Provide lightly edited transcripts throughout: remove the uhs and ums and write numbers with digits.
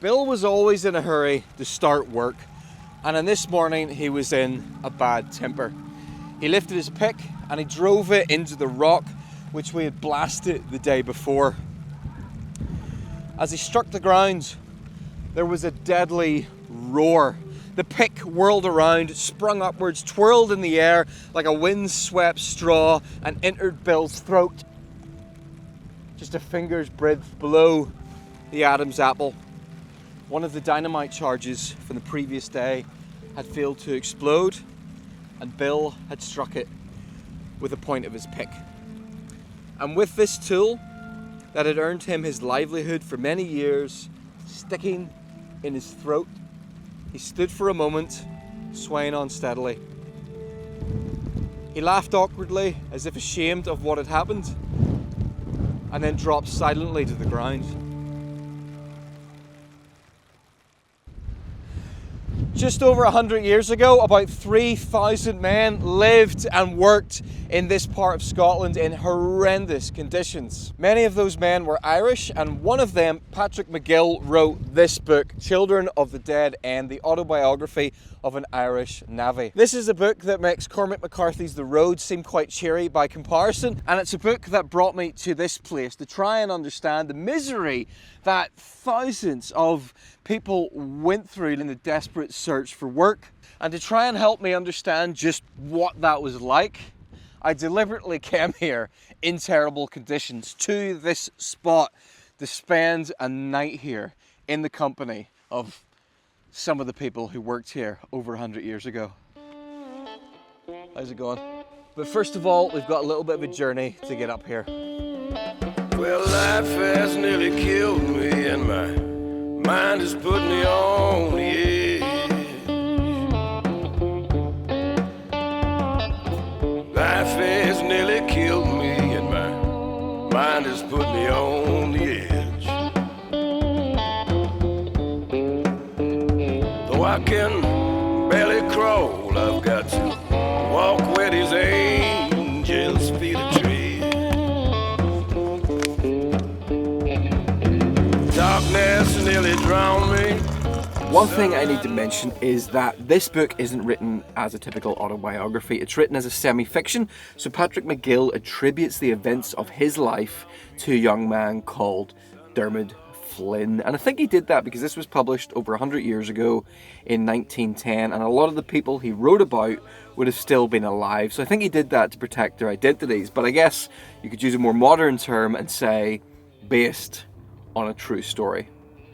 Bill was always in a hurry to start work, and on this morning he was in a bad temper. He lifted his pick and he drove it into the rock which we had blasted the day before. As he struck the ground, there was a deadly roar. The pick whirled around, sprung upwards, twirled in the air like a wind-swept straw and entered Bill's throat, just a finger's breadth below the Adam's apple. One of the dynamite charges from the previous day had failed to explode, and Bill had struck it with the point of his pick. And with this tool that had earned him his livelihood for many years sticking in his throat, he stood for a moment, swaying unsteadily. He laughed awkwardly, as if ashamed of what had happened, and then dropped silently to the ground. Just over 100 years ago, about 3,000 men lived and worked in this part of Scotland in horrendous conditions. Many of those men were Irish, and one of them, Patrick McGill, wrote this book, Children of the Dead End, the autobiography of an Irish navvy. This is a book that makes Cormac McCarthy's The Road seem quite cheery by comparison, and it's a book that brought me to this place to try and understand the misery that thousands of people went through in the desperate search for work. And to try and help me understand just what that was like, I deliberately came here in terrible conditions to this spot to spend a night here in the company of some of the people who worked here over 100 years ago. How's it going? But first of all, we've got a little bit of a journey to get up here. Well, life has nearly killed me, and my mind has put me on the edge. Life has nearly killed me, and my mind has put me on the edge. Though I can barely crawl, I've got to walk where these angels' feet are tread. Darkness nearly drowned me. One thing I need to mention is that this book isn't written as a typical autobiography. It's written as a semi-fiction, so Patrick McGill attributes the events of his life to a young man called Dermot Flynn. And I think he did that because this was published over 100 years ago in 1910, and a lot of the people he wrote about would have still been alive. So I think he did that to protect their identities, but I guess you could use a more modern term and say based on a true story.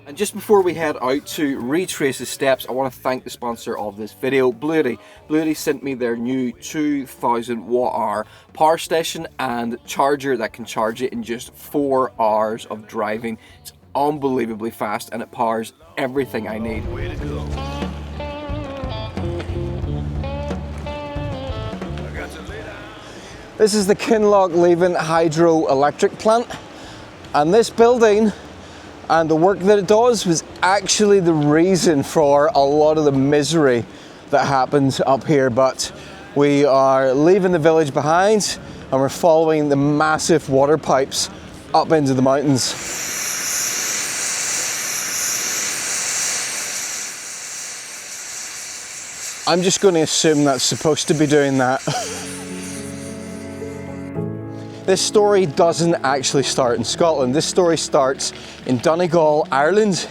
And just before we head out to retrace his steps, I want to thank the sponsor of this video, Bluety. Bluety sent me their new 2,000 watt-hour power station and charger that can charge it in just 4 hours of driving. It's unbelievably fast and it powers everything I need. This is the Kinlochleven hydroelectric plant, and this building and the work that it does was actually the reason for a lot of the misery that happens up here. But we are leaving the village behind and we're following the massive water pipes up into the mountains. I'm just going to assume that's supposed to be doing that. This story doesn't actually start in Scotland. This story starts in Donegal, Ireland,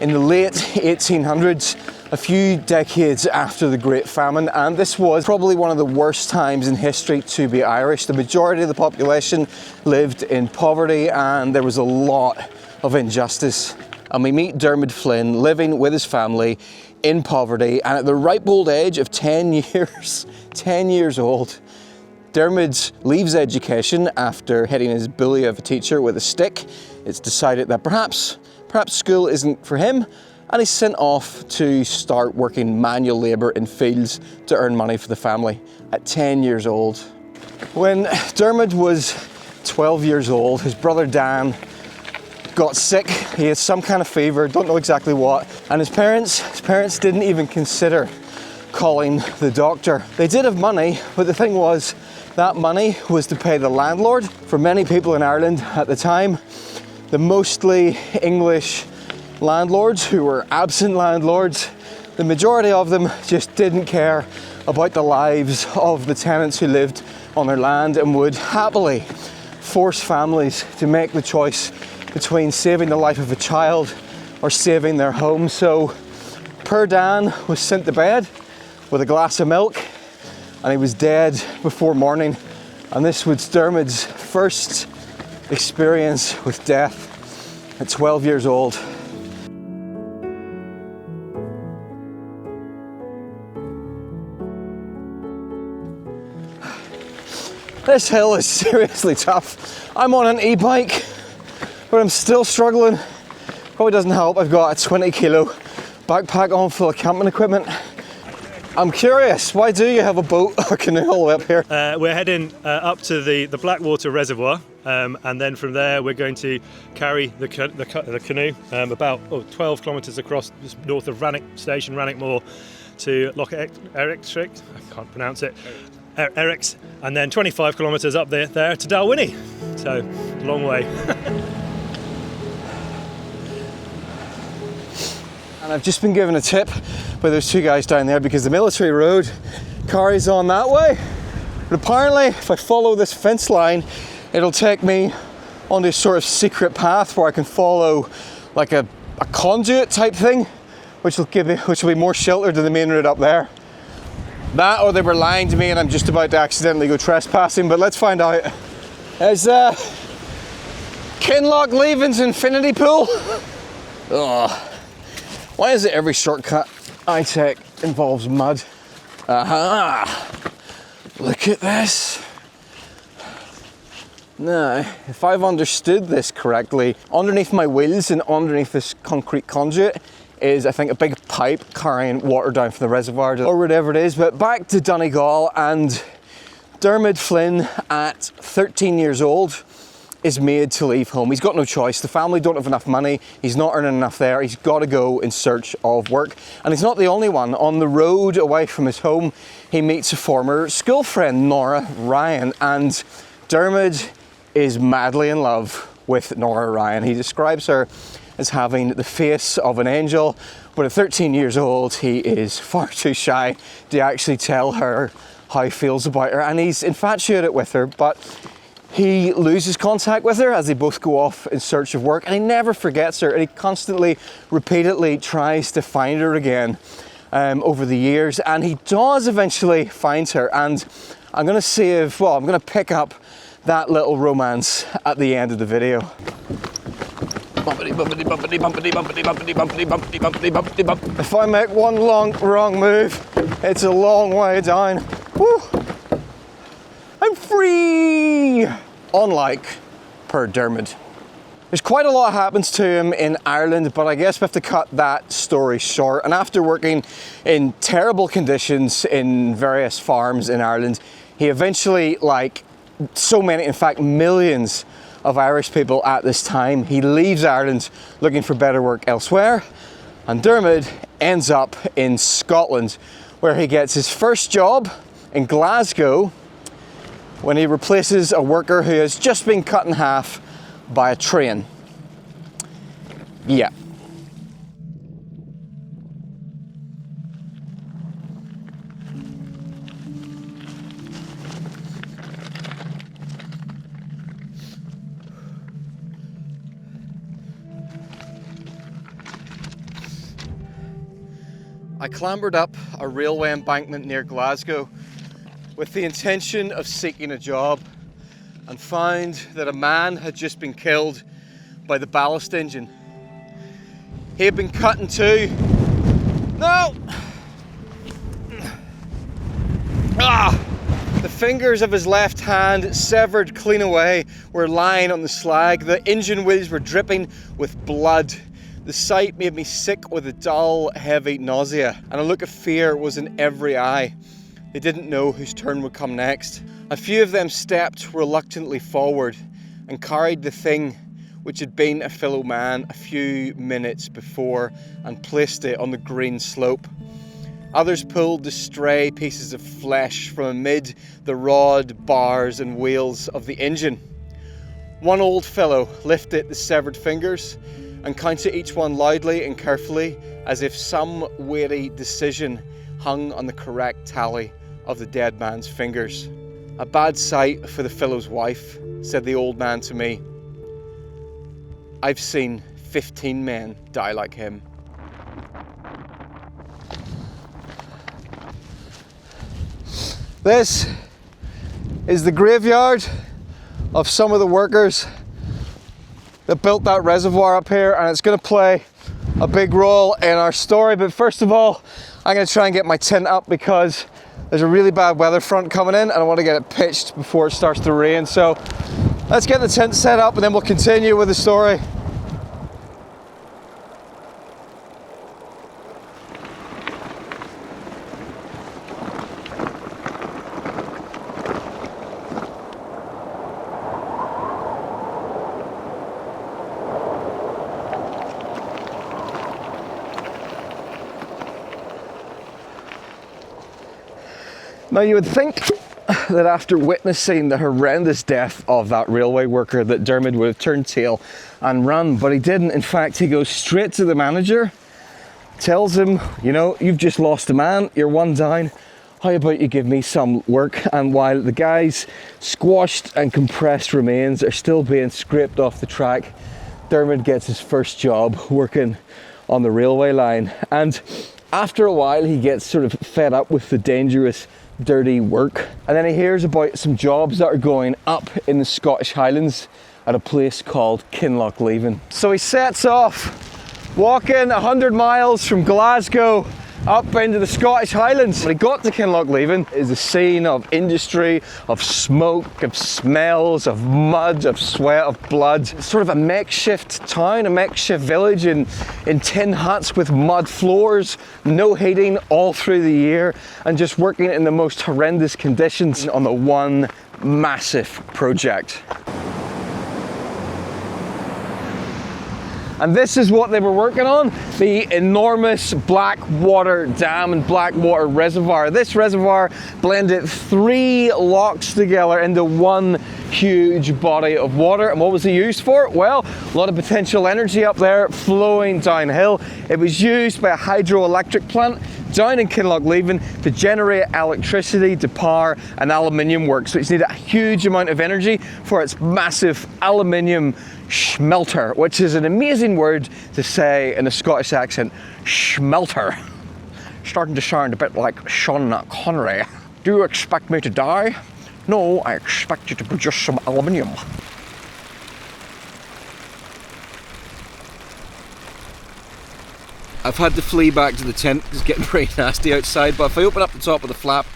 in the late 1800s, a few decades after the Great Famine, and this was probably one of the worst times in history to be Irish. The majority of the population lived in poverty and there was a lot of injustice. And we meet Dermot Flynn living with his family in poverty, and at the ripe old age of 10 years old, Dermot leaves education after hitting his bully of a teacher with a stick. It's decided that perhaps school isn't for him, and he's sent off to start working manual labour in fields to earn money for the family at 10 years old. When Dermot was 12 years old, his brother Dan got sick. He had some kind of fever, don't know exactly what, and his parents didn't even consider calling the doctor. They did have money, but the thing was, that money was to pay the landlord. For many people in Ireland at the time, the mostly English landlords who were absent landlords. The majority of them just didn't care about the lives of the tenants who lived on their land and would happily force families to make the choice between saving the life of a child or saving their home. So poor Dan was sent to bed with a glass of milk and he was dead before morning. And this was Dermot's first experience with death at 12 years old. This hill is seriously tough. I'm on an e-bike, but I'm still struggling. Probably doesn't help, I've got a 20 kilo backpack on full of camping equipment. I'm curious, why do you have a boat or canoe all the way up here? We're heading up to the Blackwater Reservoir, and then from there we're going to carry the canoe about 12 kilometres across just north of Rannoch Station, Rannoch Moor, to Loch Ericsricht, I can't pronounce it, Eric's, and then 25 kilometres up there to Dalwhinnie. So, a long way. And I've just been given a tip by those two guys down there because the military road carries on that way. But apparently, if I follow this fence line, it'll take me on this sort of secret path where I can follow like a conduit type thing, which will be more sheltered than the main road up there. That or they were lying to me and I'm just about to accidentally go trespassing, but let's find out. There's Kinlochleven's infinity pool. Oh. Why is it every shortcut I take involves mud? Aha! Look at this. Now, if I've understood this correctly, underneath my wheels and underneath this concrete conduit is, I think, a big pipe carrying water down from the reservoir or whatever it is. But back to Donegal, and Dermot Flynn, at 13 years old, is made to leave home. He's got no choice. The family don't have enough money. He's not earning enough there. He's got to go in search of work. And he's not the only one. On the road away from his home, he meets a former school friend, Nora Ryan, and Dermot is madly in love with Nora Ryan. He describes her as having the face of an angel, but at 13 years old, he is far too shy to actually tell her how he feels about her, and he's infatuated with her, but he loses contact with her as they both go off in search of work, and he never forgets her, and he constantly, repeatedly tries to find her again over the years, and he does eventually find her, and I'm going to pick up that little romance at the end of the video. Bumpity, bumpity, bumpity, bumpity, bumpity, bumpity, bumpity, bumpity, bumpity, bumpity, bump. If I make one wrong move, it's a long way down. Woo! I'm free! Unlike per Dermot. There's quite a lot happens to him in Ireland, but I guess we have to cut that story short. And after working in terrible conditions in various farms in Ireland, he eventually, like so many, in fact millions of Irish people at this time, he leaves Ireland looking for better work elsewhere, and Dermot ends up in Scotland, where he gets his first job in Glasgow when he replaces a worker who has just been cut in half by a train. Yeah. I clambered up a railway embankment near Glasgow with the intention of seeking a job, and found that a man had just been killed by the ballast engine. He had been cut in two. No! The fingers of his left hand, severed clean away, were lying on the slag. The engine wheels were dripping with blood. The sight made me sick with a dull, heavy nausea, and a look of fear was in every eye. They didn't know whose turn would come next. A few of them stepped reluctantly forward and carried the thing which had been a fellow man a few minutes before and placed it on the green slope. Others pulled the stray pieces of flesh from amid the rod, bars and wheels of the engine. One old fellow lifted the severed fingers and counted each one loudly and carefully, as if some weighty decision hung on the correct tally of the dead man's fingers. "A bad sight for the fellow's wife," said the old man to me. "I've seen 15 men die like him." This is the graveyard of some of the workers that built that reservoir up here, and it's going to play a big role in our story. But first of all, I'm going to try and get my tent up because there's a really bad weather front coming in and I want to get it pitched before it starts to rain. So let's get the tent set up and then we'll continue with the story. Now you would think that after witnessing the horrendous death of that railway worker that Dermot would have turned tail and run, but he didn't. In fact, he goes straight to the manager, tells him, you know, "You've just lost a man, you're one down, how about you give me some work?" And while the guy's squashed and compressed remains are still being scraped off the track, Dermot gets his first job working on the railway line. And after a while, he gets sort of fed up with the dangerous, dirty work, and then he hears about some jobs that are going up in the Scottish Highlands at a place called Kinlochleven. So he sets off, walking 100 miles from Glasgow up into the Scottish Highlands. When he got to Kinlochleven, is a scene of industry, of smoke, of smells, of mud, of sweat, of blood. It's sort of a makeshift town, a makeshift village in tin huts with mud floors, no heating all through the year, and just working in the most horrendous conditions on the one massive project. And this is what they were working on, the enormous Blackwater Dam and Blackwater Reservoir. This reservoir blended 3 lochs together into one huge body of water. And what was it used for? Well, a lot of potential energy up there flowing downhill. It was used by a hydroelectric plant down in Kinlochleven to generate electricity to power an aluminium works, which needed a huge amount of energy for its massive aluminium smelter, which is an amazing word to say in a Scottish accent. Smelter. Starting to sound a bit like Sean Connery. "Do you expect me to die? No, I expect you to produce some aluminium." I've had to flee back to the tent because it's getting pretty nasty outside, but if I open up the top of the flap,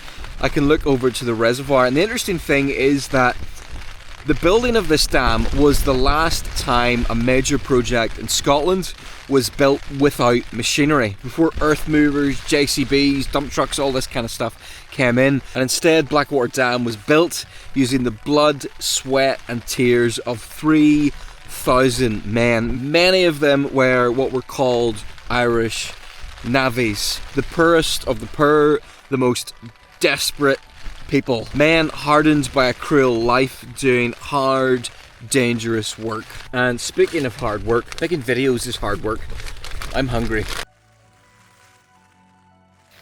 I can look over to the reservoir. And the interesting thing is that the building of this dam was the last time a major project in Scotland was built without machinery, before earth movers, JCBs, dump trucks, all this kind of stuff came in. And instead, Blackwater Dam was built using the blood, sweat and tears of 3,000 men. Many of them were what were called Irish navvies, the poorest of the poor, the most desperate people, men hardened by a cruel life doing hard, dangerous work. And speaking of hard work, making videos is hard work. I'm hungry.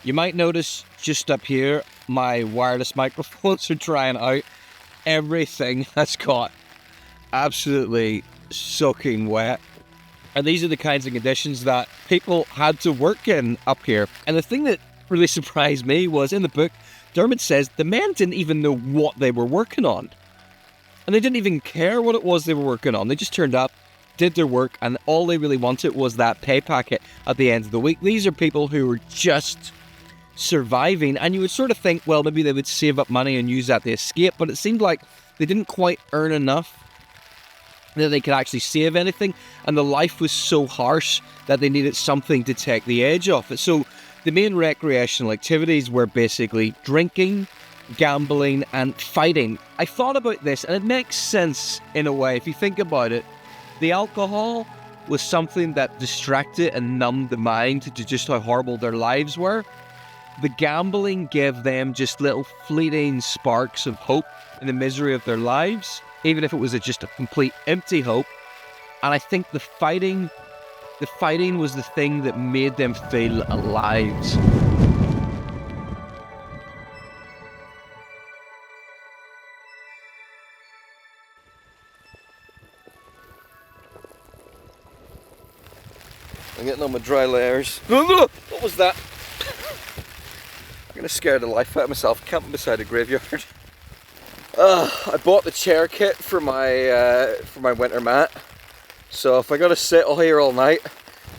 You might notice just up here, my wireless microphones are drying out. Everything has got absolutely soaking wet. And these are the kinds of conditions that people had to work in up here. And the thing that really surprised me was in the book, Dermot says the men didn't even know what they were working on. And they didn't even care what it was they were working on. They just turned up, did their work, and all they really wanted was that pay packet at the end of the week. These are people who were just surviving, and you would sort of think, well, maybe they would save up money and use that to escape, but it seemed like they didn't quite earn enough that they could actually save anything, and the life was so harsh that they needed something to take the edge off it. So the main recreational activities were basically drinking, gambling and fighting. I thought about this and it makes sense in a way. If you think about it, the alcohol was something that distracted and numbed the mind to just how horrible their lives were. The gambling gave them just little fleeting sparks of hope in the misery of their lives, even if it was just a complete empty hope. And I think the fighting The fighting was the thing that made them feel alive. I'm getting on my dry layers. What was that? I'm gonna scare the life out of myself camping beside a graveyard. I bought the chair kit for my winter mat. So if I gotta sit here all night,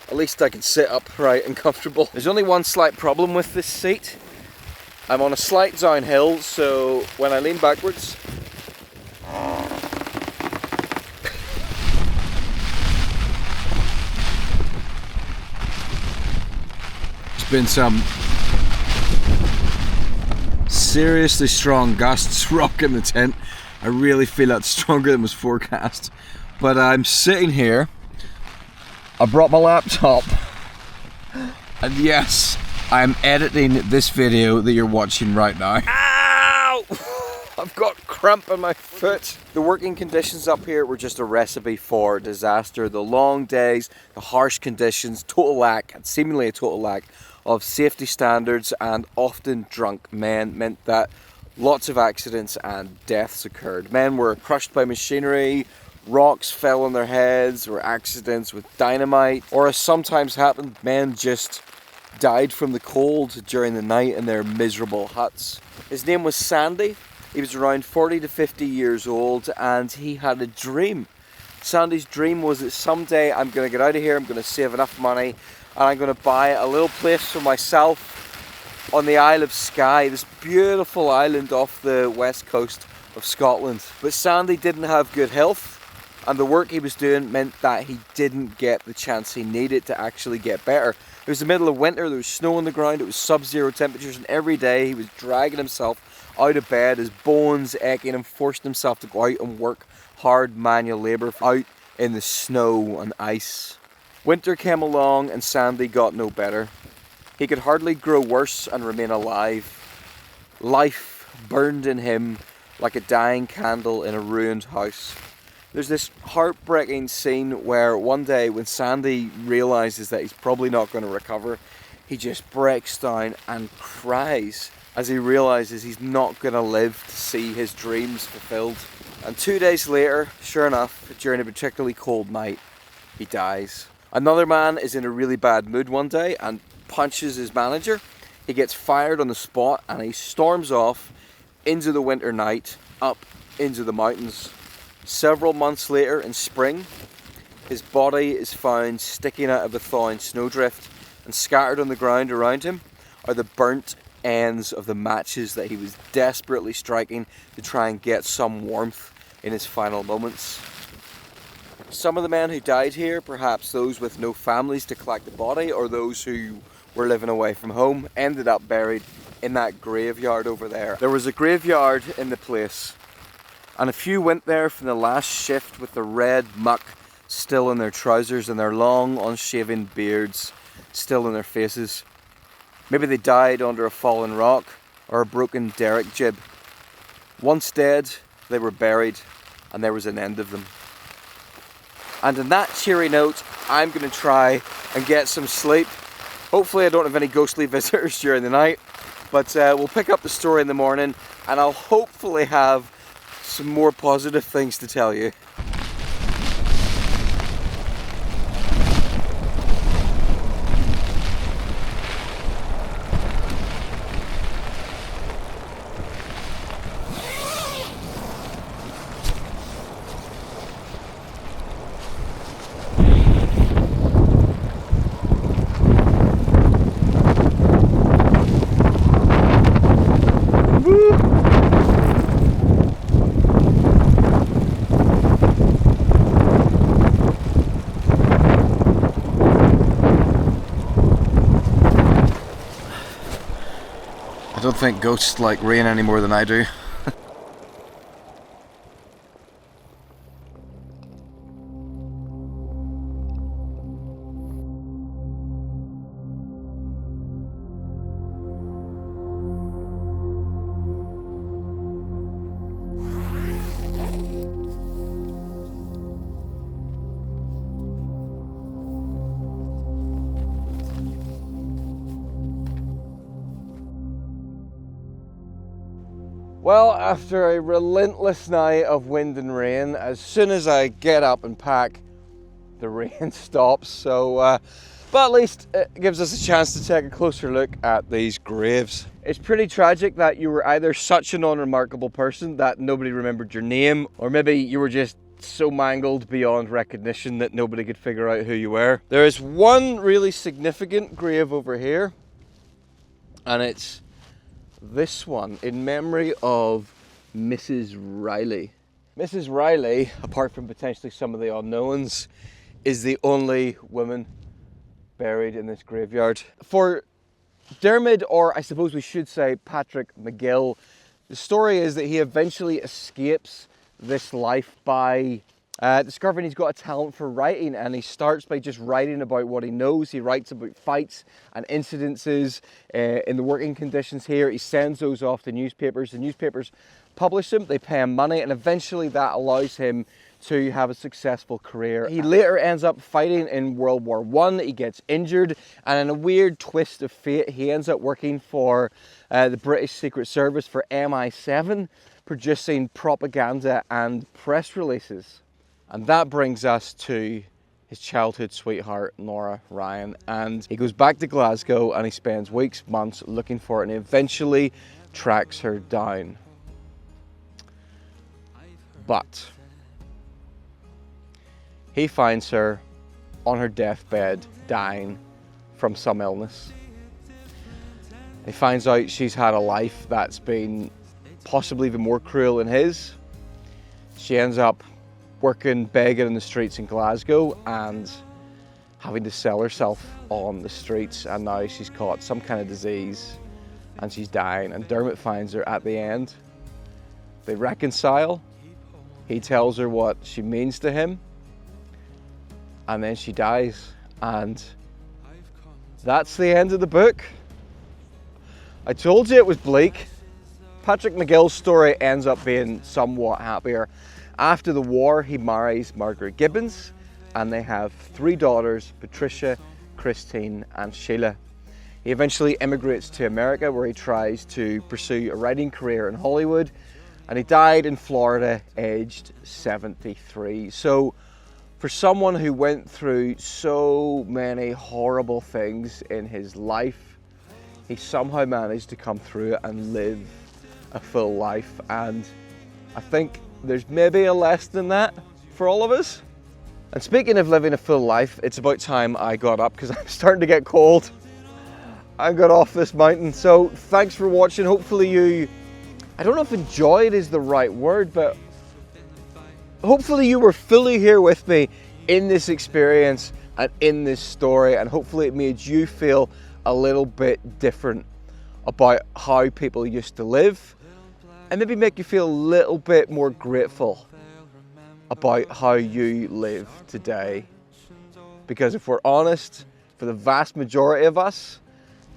at least I can sit upright and comfortable. There's only one slight problem with this seat. I'm on a slight downhill, so when I lean backwards, there's been some seriously strong gusts rocking the tent. I really feel that's stronger than was forecast. But I'm sitting here, I brought my laptop, and yes, I'm editing this video that you're watching right now. Ow! I've got cramp in my foot. The working conditions up here were just a recipe for disaster. The long days, the harsh conditions, total lack, and seemingly a total lack of safety standards, and often drunk men meant that lots of accidents and deaths occurred. Men were crushed by machinery, rocks fell on their heads, or accidents with dynamite, or as sometimes happened, men just died from the cold during the night in their miserable huts. His name was Sandy. He was around 40 to 50 years old, and he had a dream. Sandy's dream was that someday I'm going to get out of here, I'm going to save enough money, and I'm going to buy a little place for myself on the Isle of Skye, this beautiful island off the west coast of Scotland. But Sandy didn't have good health, and the work he was doing meant that he didn't get the chance he needed to actually get better. It was the middle of winter, there was snow on the ground, it was sub-zero temperatures, and every day he was dragging himself out of bed, his bones aching, and forcing himself to go out and work hard manual labour out in the snow and ice. Winter came along and Sandy got no better. He could hardly grow worse and remain alive. Life burned in him like a dying candle in a ruined house. There's this heartbreaking scene where one day when Sandy realises that he's probably not going to recover, he just breaks down and cries as he realises he's not going to live to see his dreams fulfilled. And 2 days later, sure enough, during a particularly cold night, he dies. Another man is in a really bad mood one day and punches his manager. He gets fired on the spot and he storms off into the winter night, up into the mountains. Several months later in spring, his body is found sticking out of a thawing snowdrift, and scattered on the ground around him are the burnt ends of the matches that he was desperately striking to try and get some warmth in his final moments. Some of the men who died here, perhaps those with no families to collect the body, or those who were living away from home, ended up buried in that graveyard over there. There was a graveyard in the place, and a few went there from the last shift with the red muck still in their trousers and their long unshaven beards still in their faces. Maybe they died under a fallen rock or a broken derrick jib. Once dead, they were buried, and there was an end of them. And on that cheery note, I'm going to try and get some sleep. Hopefully I don't have any ghostly visitors during the night, but we'll pick up the story in the morning, and I'll hopefully have some more positive things to tell you. I don't think ghosts like rain any more than I do. Well, after a relentless night of wind and rain, as soon as I get up and pack, the rain stops. So, but at least it gives us a chance to take a closer look at these graves. It's pretty tragic that you were either such an unremarkable person that nobody remembered your name, or maybe you were just so mangled beyond recognition that nobody could figure out who you were. There is one really significant grave over here, and it's this one in memory of Mrs. Riley. Mrs. Riley, apart from potentially some of the unknowns, is the only woman buried in this graveyard. For Dermot, or I suppose we should say Patrick McGill, the story is that he eventually escapes this life by discovering he's got a talent for writing, and he starts by just writing about what he knows. He writes about fights and incidences in the working conditions here. He sends those off to newspapers. The newspapers publish them, they pay him money, and eventually that allows him to have a successful career. He later ends up fighting in World War I. He gets injured, and in a weird twist of fate, he ends up working for the British Secret Service, for MI7, producing propaganda and press releases. And that brings us to his childhood sweetheart, Nora Ryan. And he goes back to Glasgow and he spends weeks, months looking for her, and he eventually tracks her down. But he finds her on her deathbed, dying from some illness. He finds out she's had a life that's been possibly even more cruel than his. She ends up working, begging in the streets in Glasgow and having to sell herself on the streets, and now she's caught some kind of disease and she's dying, and Dermot finds her at the end. They reconcile. He tells her what she means to him, and then she dies, and that's the end of the book. I told you it was bleak. Patrick McGill's story ends up being somewhat happier. After the war, he marries Margaret Gibbons, and they have 3 daughters, Patricia, Christine, and Sheila. He eventually immigrates to America, where he tries to pursue a writing career in Hollywood, and he died in Florida, aged 73. So, for someone who went through so many horrible things in his life, he somehow managed to come through it and live a full life. And I think there's maybe a lesson in that for all of us. And speaking of living a full life, it's about time I got up because I'm starting to get cold. I got off this mountain. So thanks for watching. Hopefully you, I don't know if enjoyed is the right word, but hopefully you were fully here with me in this experience and in this story, and hopefully it made you feel a little bit different about how people used to live, and maybe make you feel a little bit more grateful about how you live today. Because if we're honest, for the vast majority of us,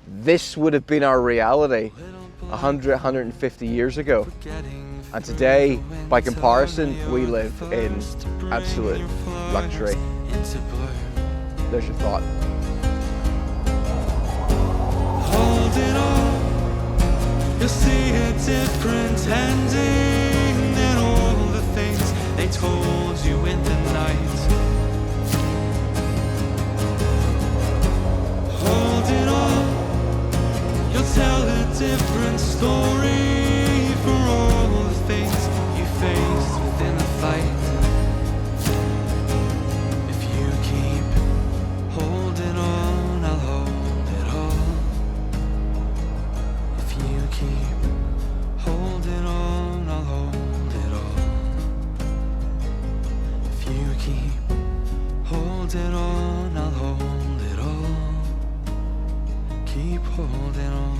this would have been our reality 100, 150 years ago. And today, by comparison, we live in absolute luxury. There's your thought. Holding on, you'll see a different ending than all the things they told you in the night. Holding on, you'll tell a different story for all the things you faced within the fight. If you keep holding on, I'll hold it all. If you keep holding on, I'll hold it all. If you keep holding on, I'll hold it all. Keep holding on.